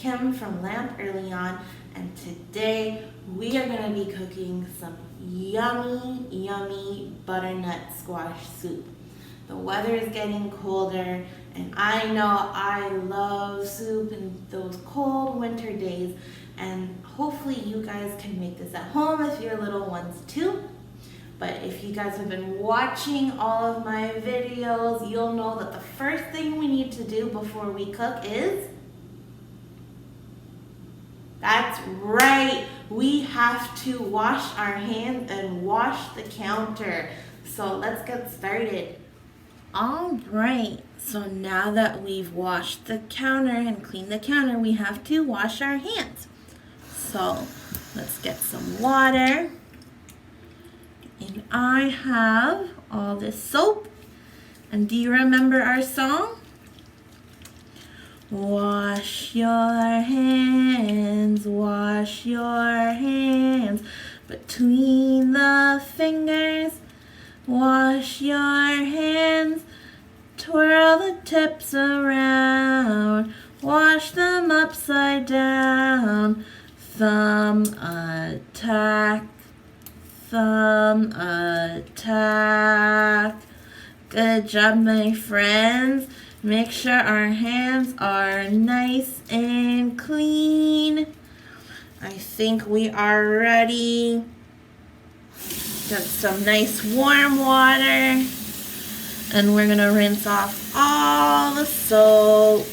Kim from Lamp Early On, and today we are going to be cooking some yummy butternut squash soup. The weather is getting colder, and I know I love soup in those cold winter days, and hopefully you guys can make this at home with your little ones too. But if you guys have been watching all of my videos, you'll know that the first thing we need to do before we cook is, that's right, we have to wash our hands and wash the counter. So let's get started. All right, so now that we've washed the counter and cleaned the counter, we have to wash our hands. So let's get some water. And I have all this soap. And do you remember our song? Wash your hands between the fingers. Wash your hands, twirl the tips around. Wash them upside down. Thumb attack. Thumb attack. Good job, my friends. Make sure our hands are nice and clean. I think we are ready. Got some nice warm water. And we're gonna rinse off all the soap.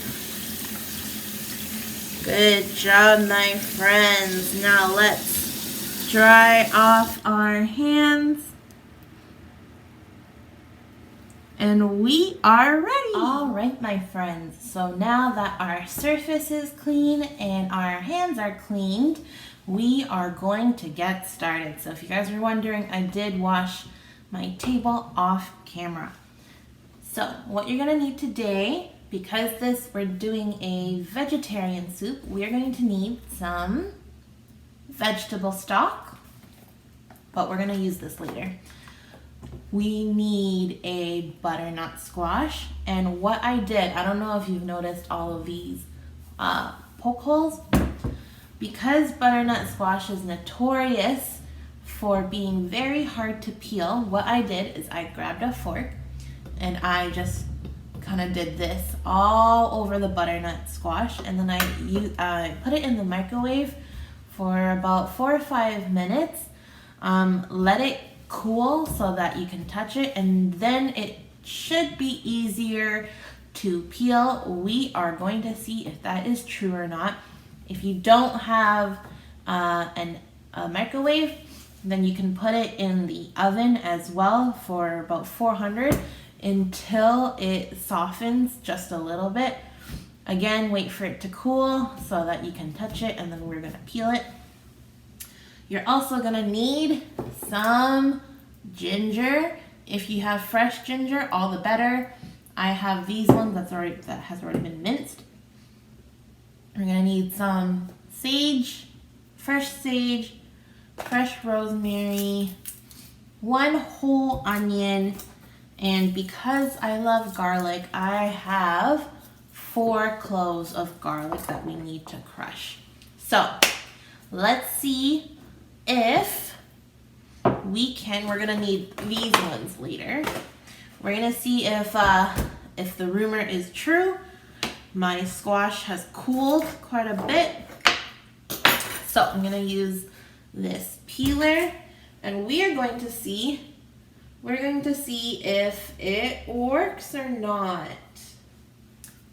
Good job, my friends. Now let's dry off our hands. And we are ready. All right, my friends. So now that our surface is clean and our hands are cleaned, we are going to get started. So if you guys were wondering, I did wash my table off camera. So what you're gonna need today, because we're doing a vegetarian soup, we're going to need some vegetable stock, but we're gonna use this later. We need a butternut squash, and what I did, I don't know if you've noticed all of these poke holes, because butternut squash is notorious for being very hard to peel. What I did is I grabbed a fork and I just kind of did this all over the butternut squash, and then I put it in the microwave for about 4 or 5 minutes. Let it cool so that you can touch it, and then it should be easier to peel. We are going to see if that is true or not. If you don't have a microwave, then you can put it in the oven as well for about 400 until it softens just a little bit. Again, wait for it to cool so that you can touch it, and then we're gonna peel it. You're also gonna need some ginger. If you have fresh ginger, all the better. I have these ones that has already been minced. We're gonna need some sage, fresh rosemary, 1 whole onion, and because I love garlic, I have 4 cloves of garlic that we need to crush. So let's see if we're gonna need these ones later. We're gonna see if the rumor is true. My squash has cooled quite a bit. So I'm gonna use this peeler, and we're going to see if it works or not.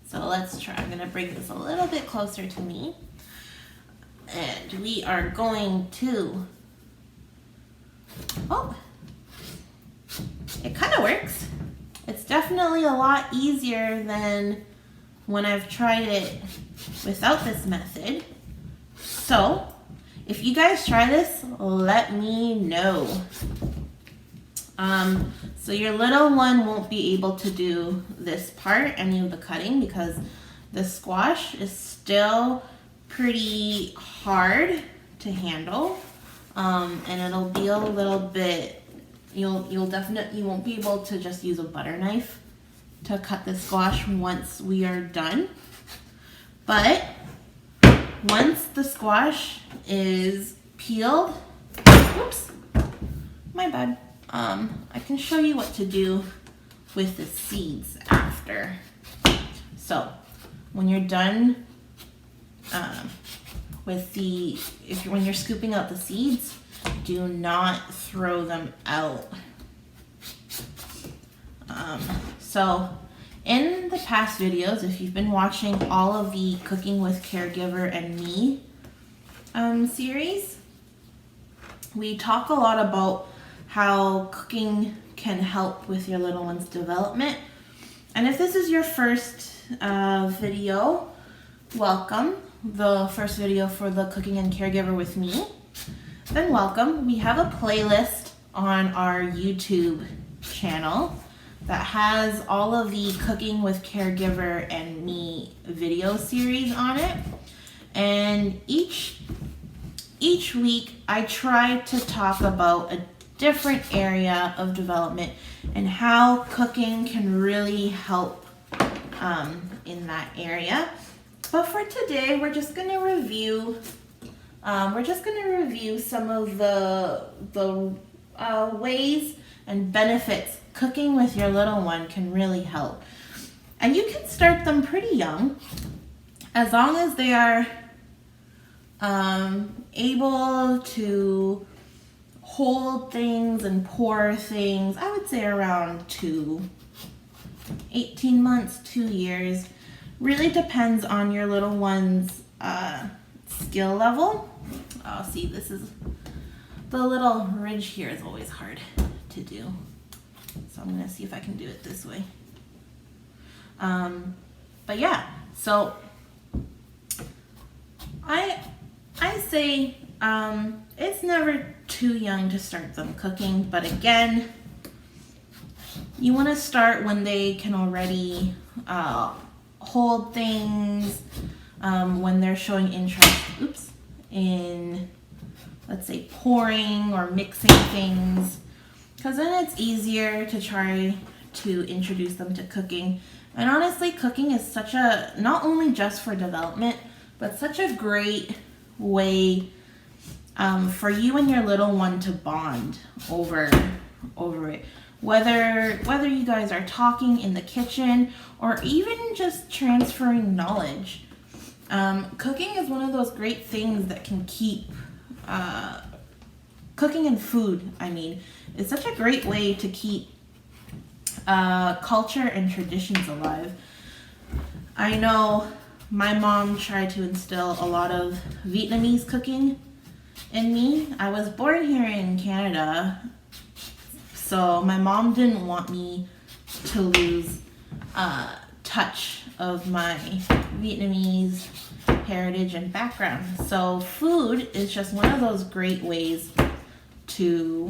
So let's try. I'm gonna bring this a little bit closer to me. And we are going to, it kind of works. It's definitely a lot easier than when I've tried it without this method. So if you guys try this, let me know. So your little one won't be able to do this part, any of the cutting, because the squash is still pretty hard to handle, and it'll be a little bit, you won't be able to just use a butter knife to cut the squash once we are done. But once the squash is peeled, oops, my bad. I can show you what to do with the seeds after. So when you're done when you're scooping out the seeds, do not throw them out. So in the past videos, if you've been watching all of the Cooking with Caregiver and Me series, we talk a lot about how cooking can help with your little one's development. And if this is your first video, welcome. The first video for the Cooking and Caregiver with Me, then welcome. We have a playlist on our YouTube channel that has all of the Cooking with Caregiver and Me video series on it. And each week I try to talk about a different area of development and how cooking can really help in that area. But for today, we're just going to review some of the ways and benefits cooking with your little one can really help. And you can start them pretty young, as long as they are able to hold things and pour things. I would say around 18 months, 2 years. Really depends on your little one's skill level. Oh, see, this is the little ridge here is always hard to do. So I'm gonna see if I can do it this way. But yeah, so I say it's never too young to start them cooking, but again, you want to start when they can already hold things, when they're showing interest, in, let's say, pouring or mixing things, because then it's easier to try to introduce them to cooking. And honestly, cooking is such a, not only just for development, but such a great way for you and your little one to bond over it. Whether you guys are talking in the kitchen or even just transferring knowledge. Cooking is one of those great things that can keep, cooking and food, it's such a great way to keep culture and traditions alive. I know my mom tried to instill a lot of Vietnamese cooking in me. I was born here in Canada, so my mom didn't want me to lose touch of my Vietnamese heritage and background. So food is just one of those great ways to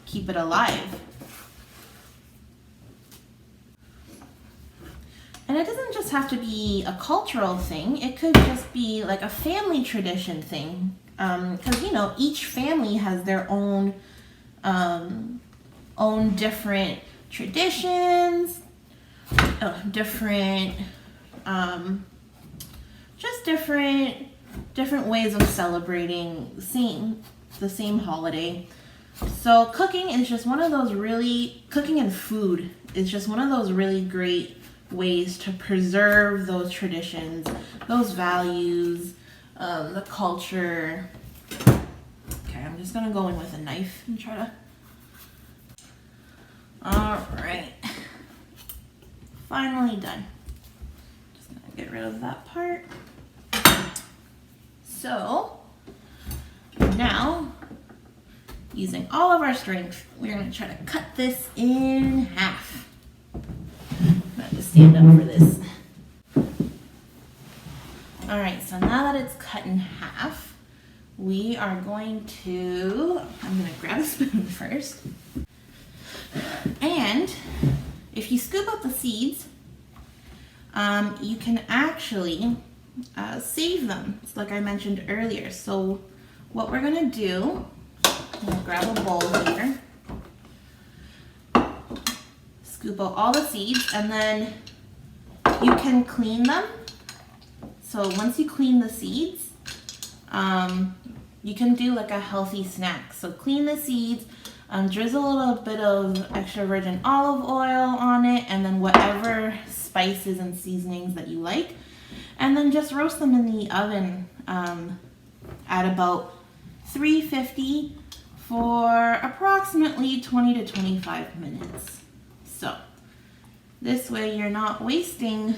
keep it alive. And it doesn't just have to be a cultural thing. It could just be like a family tradition thing. Because, each family has their own different traditions, different ways of celebrating the same holiday. So cooking and food is just one of those really great ways to preserve those traditions, those values, the culture. Okay, I'm just gonna go in with a knife and try to. All right, finally done. Just gonna get rid of that part. So now, using all of our strength, we're gonna try to cut this in half. I have to stand up for this. All right, so now that it's cut in half, we are going to, I'm gonna grab a spoon first. And if you scoop up the seeds, you can actually save them, it's like I mentioned earlier. So what we're gonna do, I'm gonna grab a bowl here, scoop out all the seeds, and then you can clean them. So once you clean the seeds, you can do like a healthy snack. So clean the seeds, drizzle a little bit of extra virgin olive oil on it, and then whatever spices and seasonings that you like, and then just roast them in the oven at about 350 for approximately 20 to 25 minutes. So this way you're not wasting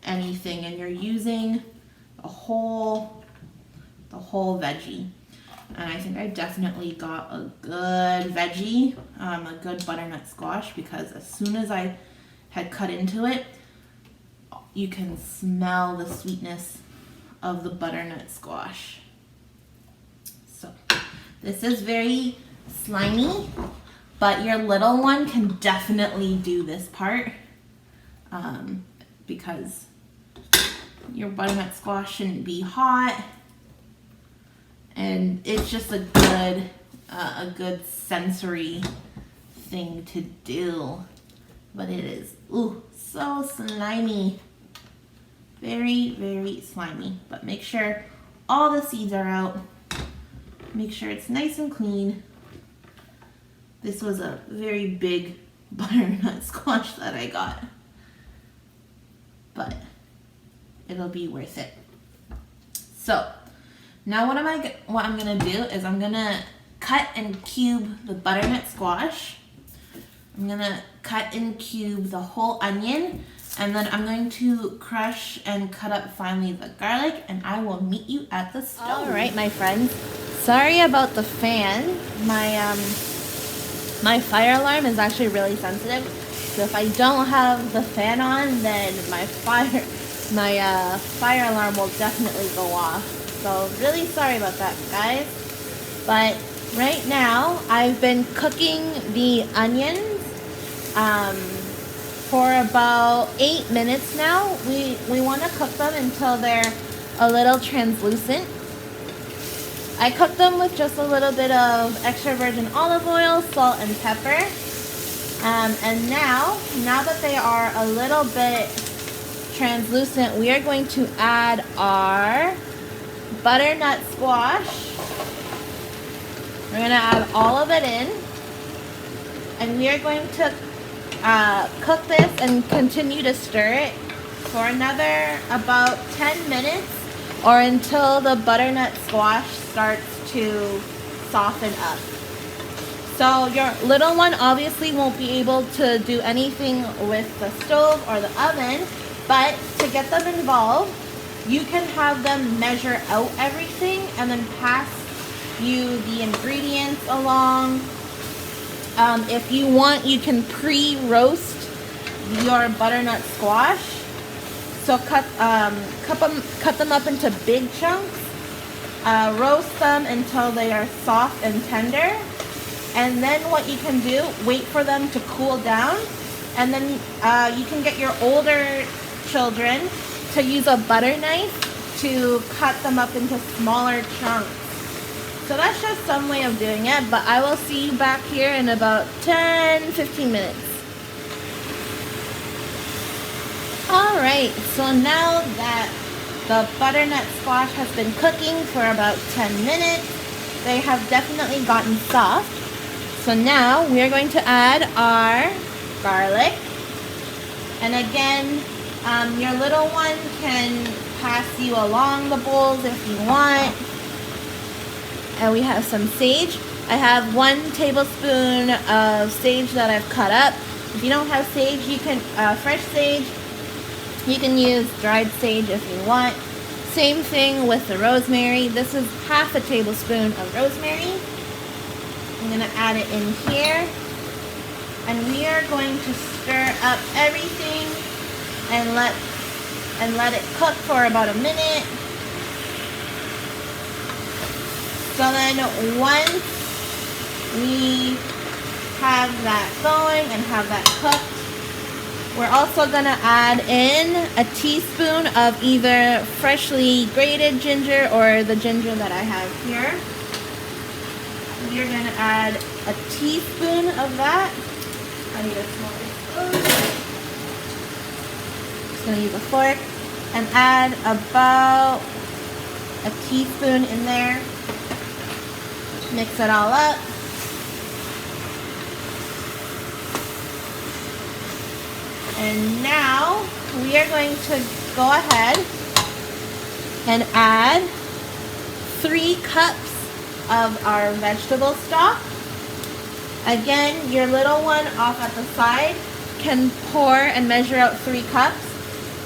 anything, and you're using the whole veggie. And I think I definitely got a good veggie, a good butternut squash, because as soon as I had cut into it, you can smell the sweetness of the butternut squash. So this is very slimy, but your little one can definitely do this part because your butternut squash shouldn't be hot, and it's just a good sensory thing to do. But it is so slimy, very, very slimy. But make sure all the seeds are out. Make sure it's nice and clean. This was a very big butternut squash that I got, but it'll be worth it. So now what I'm gonna do is I'm gonna cut and cube the butternut squash. I'm gonna cut and cube the whole onion, and then I'm going to crush and cut up finely the garlic, and I will meet you at the stove. All right, my friends. Sorry about the fan. My fire alarm is actually really sensitive, so if I don't have the fan on, then my fire alarm will definitely go off. So really sorry about that, guys. But right now I've been cooking the onions for about 8 minutes now. We want to cook them until they're a little translucent. I cook them with just a little bit of extra virgin olive oil, salt, and pepper. And now that they are a little bit translucent, we are going to add our butternut squash. We're going to add all of it in. And we are going to cook this and continue to stir it for another about 10 minutes, or until the butternut squash starts to soften up. So your little one obviously won't be able to do anything with the stove or the oven, but to get them involved, you can have them measure out everything and then pass you the ingredients along. If you want, you can pre-roast your butternut squash. So cut them up into big chunks. Roast them until they are soft and tender. And then what you can do, wait for them to cool down. And then you can get your older children to use a butter knife to cut them up into smaller chunks. So that's just some way of doing it, but I will see you back here in about 10-15 minutes. Alright, so now that the butternut squash has been cooking for about 10 minutes, they have definitely gotten soft. So now we are going to add our garlic. And again, your little one can pass you along the bowls if you want. And we have some sage. I have 1 tablespoon of sage that I've cut up. If you don't have sage, you can fresh sage. You can use dried sage if you want. Same thing with the rosemary. This is half a tablespoon of rosemary. I'm gonna add it in here. And we are going to stir up everything and let it cook for about a minute. So then once we have that going and have that cooked, we're also gonna add in a teaspoon of either freshly grated ginger or the ginger that I have here. We're gonna add a teaspoon of that. I need a smaller spoon. Just gonna use a fork. and add about a teaspoon in there. Mix it all up. And now we are going to go ahead and add 3 cups of our vegetable stock. Again, your little one off at the side can pour and measure out 3 cups.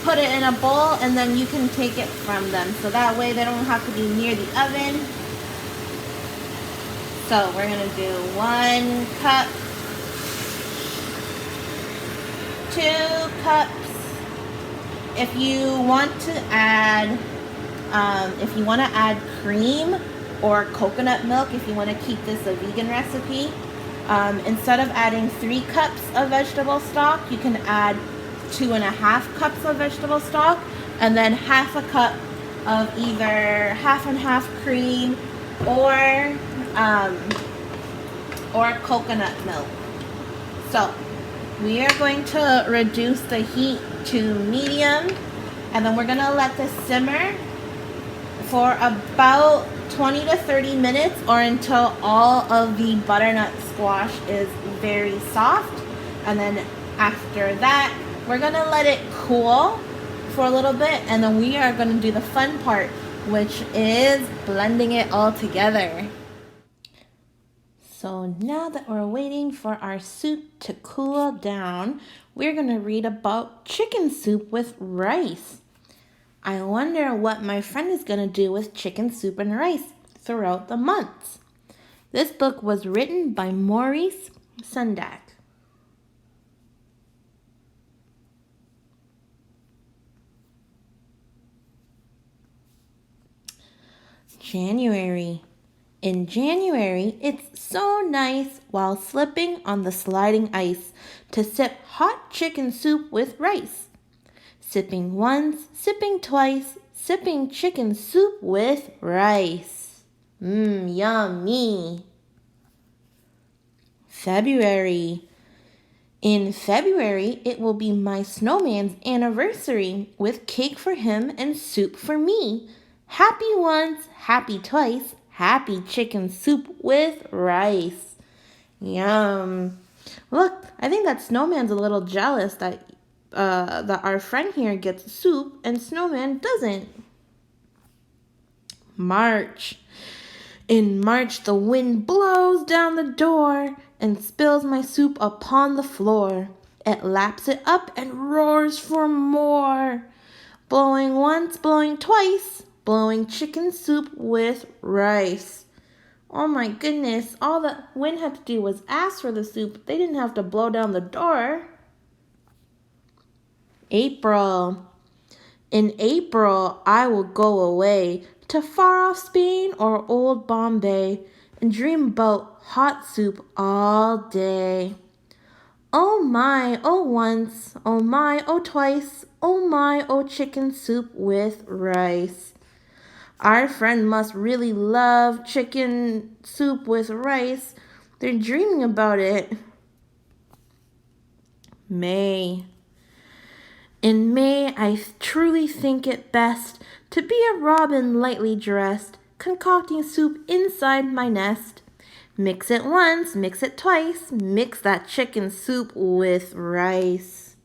Put it in a bowl and then you can take it from them. So that way they don't have to be near the oven. So we're going to do 1 cup, 2 cups. If you want to add cream or coconut milk, if you want to keep this a vegan recipe, instead of adding 3 cups of vegetable stock, you can add 2.5 cups of vegetable stock, and then half a cup of either half and half cream or coconut milk. So we are going to reduce the heat to medium, and then we're going to let this simmer for about 20 to 30 minutes, or until all of the butternut squash is very soft. And then after that, we're going to let it cool for a little bit, and then we are going to do the fun part, which is blending it all together. So now that we're waiting for our soup to cool down, we're going to read about chicken soup with rice. I wonder what my friend is going to do with chicken soup and rice throughout the months. This book was written by Maurice Sendak. January. In January, it's so nice while slipping on the sliding ice to sip hot chicken soup with rice. Sipping once, sipping twice, sipping chicken soup with rice. Yummy. February. In February, it will be my snowman's anniversary with cake for him and soup for me. Happy once, happy twice, happy chicken soup with rice. Yum. Look, I think that snowman's a little jealous that our friend here gets soup and snowman doesn't. March. In March, the wind blows down the door and spills my soup upon the floor. It laps it up and roars for more. Blowing once, blowing twice, blowing chicken soup with rice. Oh my goodness, all the wind had to do was ask for the soup. They didn't have to blow down the door. April. In April, I will go away to far off Spain or old Bombay and dream about hot soup all day. Oh my, oh once, oh my, oh twice, oh my, oh chicken soup with rice. Our friend must really love chicken soup with rice. They're dreaming about it. May. In May, I truly think it best to be a robin lightly dressed, concocting soup inside my nest. Mix it once, mix it twice, mix that chicken soup with rice.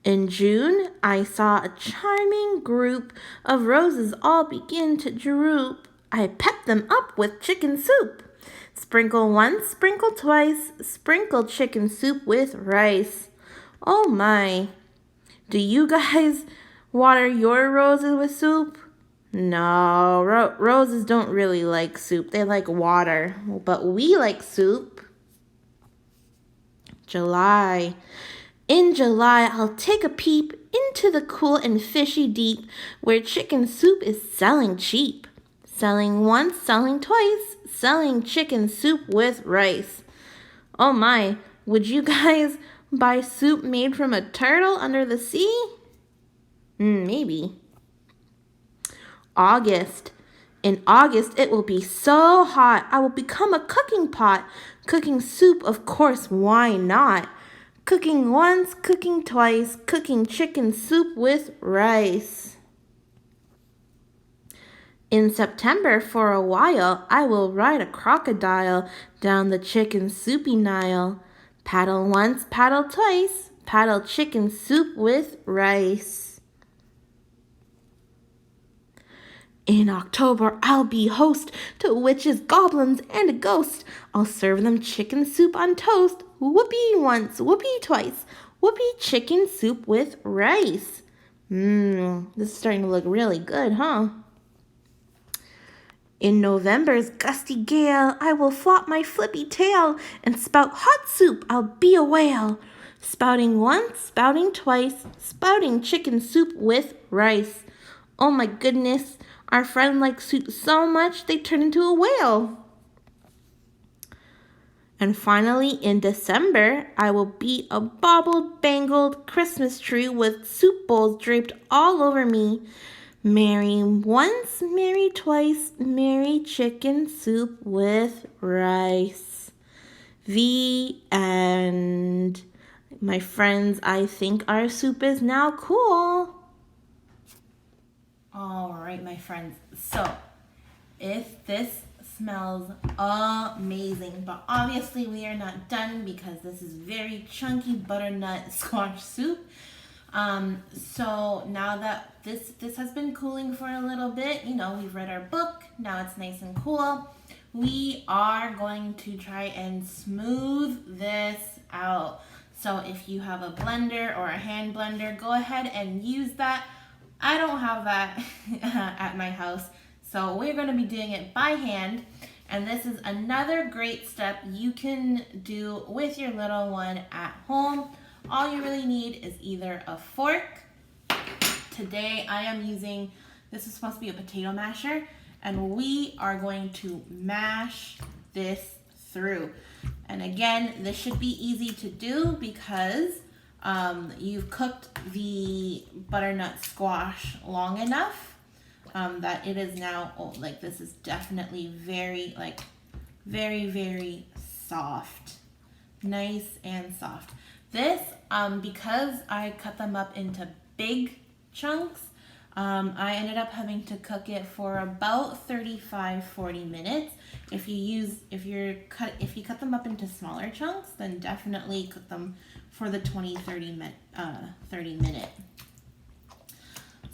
In June, I saw a charming group of roses all begin to droop. I pepped them up with chicken soup. Sprinkle once, sprinkle twice, sprinkle chicken soup with rice. Oh my, do you guys water your roses with soup? No, roses don't really like soup. They like water, but we like soup. July. In July, I'll take a peep into the cool and fishy deep where chicken soup is selling cheap. Selling once, selling twice, selling chicken soup with rice. Oh my, would you guys buy soup made from a turtle under the sea? Maybe. August. In August, it will be so hot, I will become a cooking pot. Cooking soup, of course, why not? Cooking once, cooking twice, cooking chicken soup with rice. In September, for a while, I will ride a crocodile down the chicken soupy Nile. Paddle once, paddle twice, paddle chicken soup with rice. In October, I'll be host to witches, goblins, and a ghost. I'll serve them chicken soup on toast. Whoopee once, whoopee twice, whoopee chicken soup with rice. This is starting to look really good, huh? In November's gusty gale, I will flop my flippy tail and spout hot soup, I'll be a whale. Spouting once, spouting twice, spouting chicken soup with rice. Oh my goodness, our friend likes soup so much they turn into a whale. And finally, in December, I will be a baubled, bangled Christmas tree with soup bowls draped all over me. Merry once, merry twice, merry chicken soup with rice. The end. My friends, I think our soup is now cool. All right, my friends. So, if this smells amazing, but obviously we are not done because this is very chunky butternut squash soup. So now that this has been cooling for a little bit, we've read our book, now it's nice and cool. We are going to try and smooth this out. So if you have a blender or a hand blender, go ahead and use that. I don't have that at my house, so we're going to be doing it by hand. And this is another great step you can do with your little one at home. All you really need is either a fork. Today I am using, this is supposed to be a potato masher, and we are going to mash this through. And again, this should be easy to do because you've cooked the butternut squash long enough that it is now, this is definitely very, very soft. Nice and soft. This, because I cut them up into big chunks, I ended up having to cook it for about 35-40 minutes. If you cut them up into smaller chunks, then definitely cook them for the 30 minute.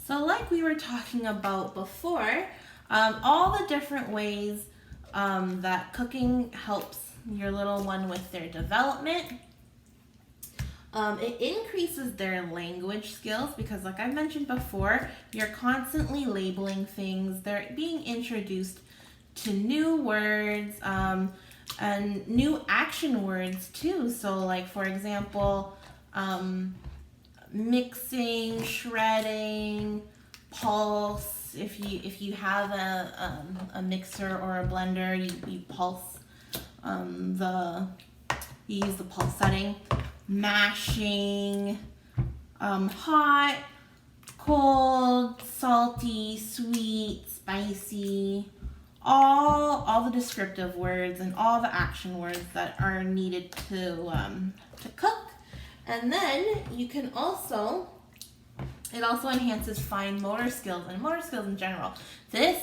So like we were talking about before, all the different ways that cooking helps your little one with their development. It increases their language skills because, like I mentioned before, you're constantly labeling things. They're being introduced to new words and new action words too. So, like for example, mixing, shredding, pulse. If you have a mixer or a blender, you pulse you use the pulse setting. Mashing, hot, cold, salty, sweet, spicy, all the descriptive words and all the action words that are needed to cook. And then you can also, it also enhances fine motor skills and motor skills in general. This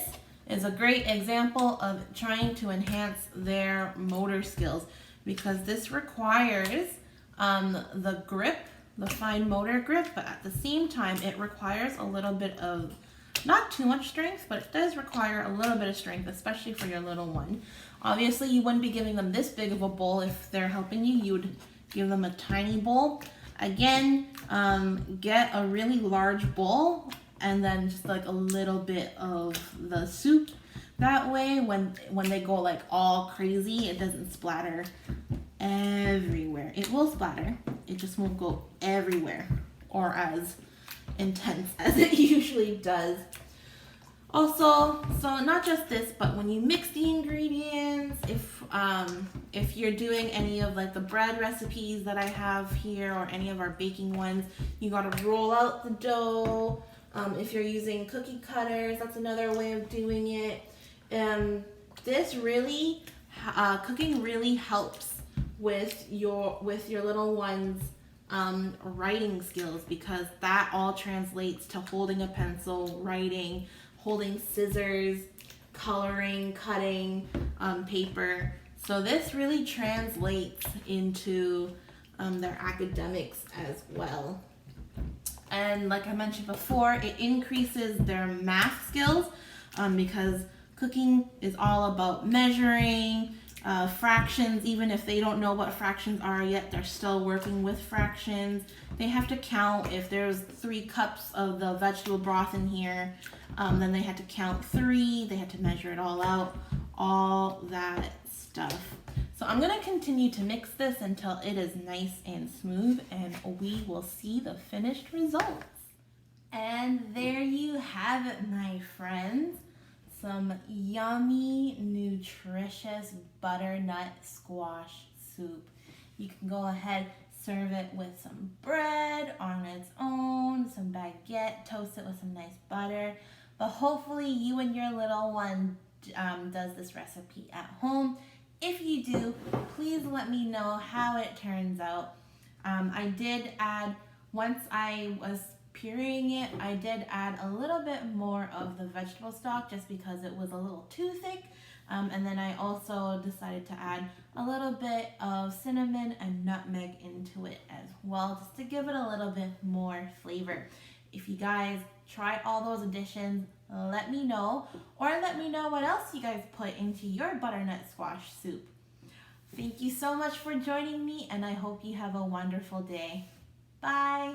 is a great example of trying to enhance their motor skills because this requires the grip, the fine motor grip, but at the same time it requires a little bit of, not too much strength, but it does require a little bit of strength, especially for your little one. Obviously you wouldn't be giving them this big of a bowl if they're helping you. You would give them a tiny bowl. Again, get a really large bowl and then just like a little bit of the soup. That way when they go like all crazy, it doesn't splatter everywhere. It will splatter, it just won't go everywhere or as intense as it usually does. Also, so not just this, but when you mix the ingredients, if you're doing any of like the bread recipes that I have here or any of our baking ones, you gotta roll out the dough. If you're using cookie cutters, that's another way of doing it. This really, cooking really helps with your little one's writing skills, because that all translates to holding a pencil, writing, holding scissors, coloring, cutting paper. So this really translates into their academics as well. And like I mentioned before, it increases their math skills because cooking is all about measuring, fractions. Even if they don't know what fractions are yet, they're still working with fractions. They have to count. If there's 3 cups of the vegetable broth in here, then they had to count 3. They had to measure it all out, all that stuff. So I'm going to continue to mix this until it is nice and smooth, and we will see the finished results. And there you have it, my friends. Some yummy, nutritious butternut squash soup. You can go ahead, serve it with some bread on its own, some baguette, toast it with some nice butter. But hopefully you and your little one does this recipe at home. If you do, please let me know how it turns out. I did add, once I was pureeing it, I did add a little bit more of the vegetable stock just because it was a little too thick. And then I also decided to add a little bit of cinnamon and nutmeg into it as well, just to give it a little bit more flavor. If you guys try all those additions, let me know, or let me know what else you guys put into your butternut squash soup. Thank you so much for joining me, and I hope you have a wonderful day. Bye!